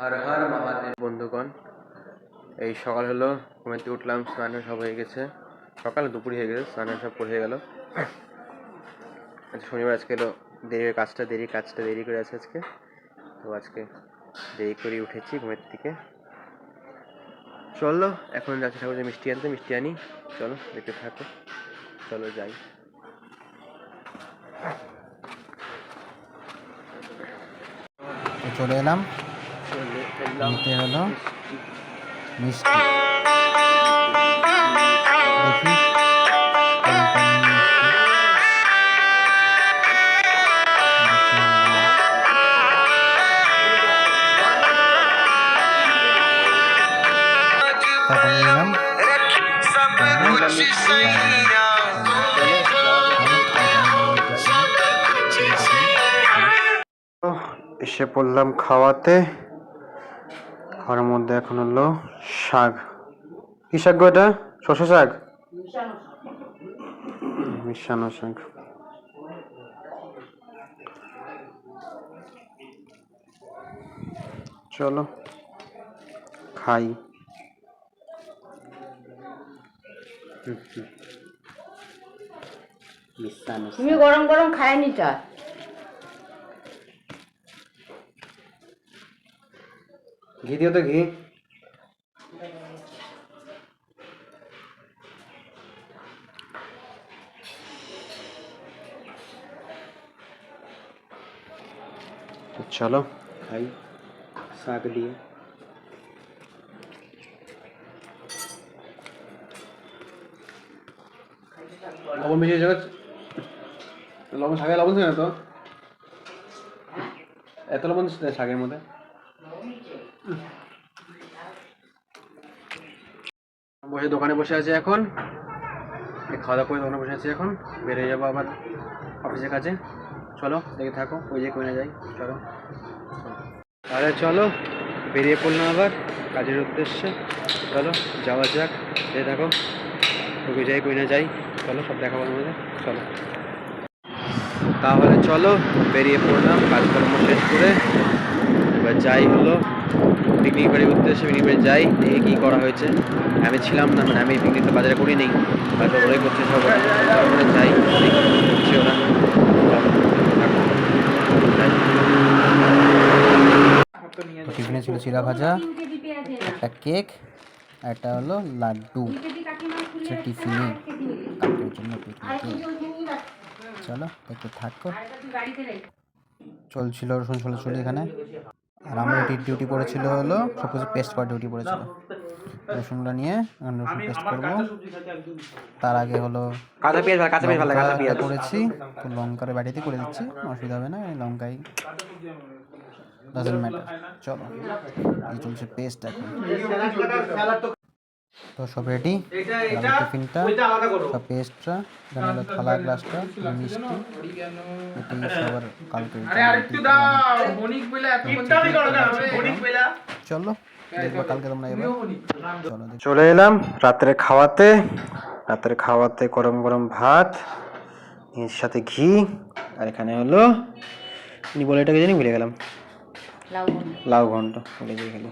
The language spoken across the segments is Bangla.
হর হর মহাদেব বন্ধুগণ, এই সকাল হলো, ঘুম থেকে উঠলাম, স্নান সব হয়ে গেছে। সকালে দুপুর হয়ে গেছে, স্নান সব করে হয়ে গেল। আজকে শনিবার, আজকে এলো কাজটা দেরি করে আছে আজকে। তো আজকে দেরি করে উঠেছি ঘুমের থেকে। চলো এখন যাচ্ছি ঠাকুরের মিষ্টি আনতে, মিষ্টি আনি। চলো দেখতে থাকো, চলো যাই। চলে এলাম, নিতে হলো মিষ্টি। দেখি তারপরে নিলাম। এসে পড়লাম খাওয়াতে। খাওয়ার মধ্যে এখন হলো শাক। কি শাক গো এটা? শসা শাক, মিশানো শাক। চলো খাই। তুমি গরম গরম খায় নিটা। ঘি দিও তো, ঘি। চলো খাই শাক দিয়ে। লবণ বেশি হয়ে যাবে, লবণ শাকে লবণ ছিল না তো, এত লবণ শাকের মধ্যে। বসে দোকানে বসে আছি এখন, খাওয়া দাওয়া করে দোকানে বসে আছি এখন। বেরিয়ে যাবো আবার অফিসের কাছে। চলো দেখে থাকো, ওই যে কোনে যাই। চলো তাহলে চলো বেরিয়ে পড়লাম আবার কাজের উদ্দেশ্যে। চলো যাওয়া যাক, দেখে থাকো ওই যাই কই না যাই। চলো সব দেখাবো আমাদের। চলো তাহলে চলো বেরিয়ে পড়লাম কাজকর্ম শেষ করে। এবার যাই হলো পিকনিক বাড়ির উদ্দেশ্যে। পিকনিক বাড়ি যাই, দেখি কী করা হয়েছে। আমি ছিলাম না, মানে আমি পিকনিক তো বাজারে করি নেই, হয়তো ওরাই করছে সব। তারপরে যাই করছে ওরা। টিফিনে ছিল চিড়া ভাজা, একটা কেক, একটা হলো লাড্ডু। টিফিনে কালকের জন্য পিকনিকে। চলো দেখতে থাকো। চলছিল রসুন ছোলাছুলি এখানে। আর আমরা ডিউটি পড়েছিল হলো সব কিছু পেস্ট করার ডিউটি পড়েছিল। রসুনটা নিয়ে রসুন পেস্ট করবো। তার আগে হলো লঙ্কা করেছি, তো লঙ্কার বাড়িতে করে দিচ্ছি, অসুবিধা হবে না, লঙ্কাই ডাজন্ট ম্যাটার। চলো এই চলছে পেস্ট এখন। তো সব রেডি, টিফিনটা, সব পেস্টটা, এখানে হলো থালা, গ্লাসটা, মিষ্টি, এটি সবার কালকে। চলো দেখবো কালকে তোমরা এবার। চলে এলাম রাত্রে খাওয়াতে। রাত্রে খাওয়াতে গরম গরম ভাত, এর সাথে ঘি, আর এখানে হলো কি বলে এটাকে জানি, ভুলে গেলাম। লাউ ঘন্ট, ভুলে যাই খালি।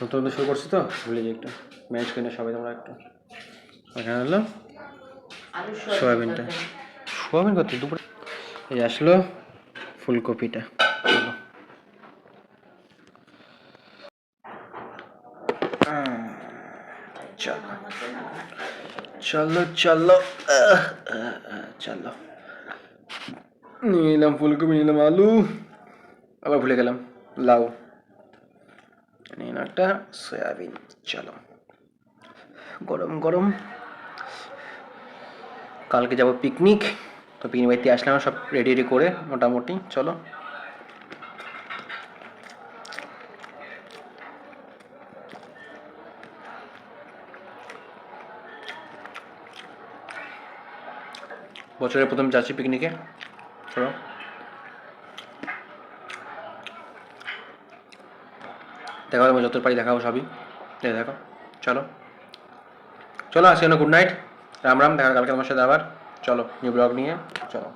নতুন শুরু করছি তো ভুলে যাই একটু, ম্যানেজ করি না সবাই তোমরা একটু। এখানে হলো সোয়াবিনটা, সোয়াবিন করতে দুপুরে। এই আসলো ফুলকপিটা। চলো চলো চলো চলো, নিলাম ফুলকপি, নিলাম আলু, আবার ভুলে গেলাম লাউ, নিলাম একটা সয়াবিন। চলো গরম গরম। কালকে যাব পিকনিক, তো পিকনিক বাড়িতে আসলাম সব রেডি করে মোটামুটি। চলো বছরের প্রথম যাচ্ছি পিকনিকে। চলো দেখা হবে, যত পারি দেখাবো সবই, দেখো। চলো চলো আজকে গুড নাইট, রাম রাম। দেখা কালকে আমার সাথে আবার। চলো নিউ ব্লগ নিয়ে। চলো।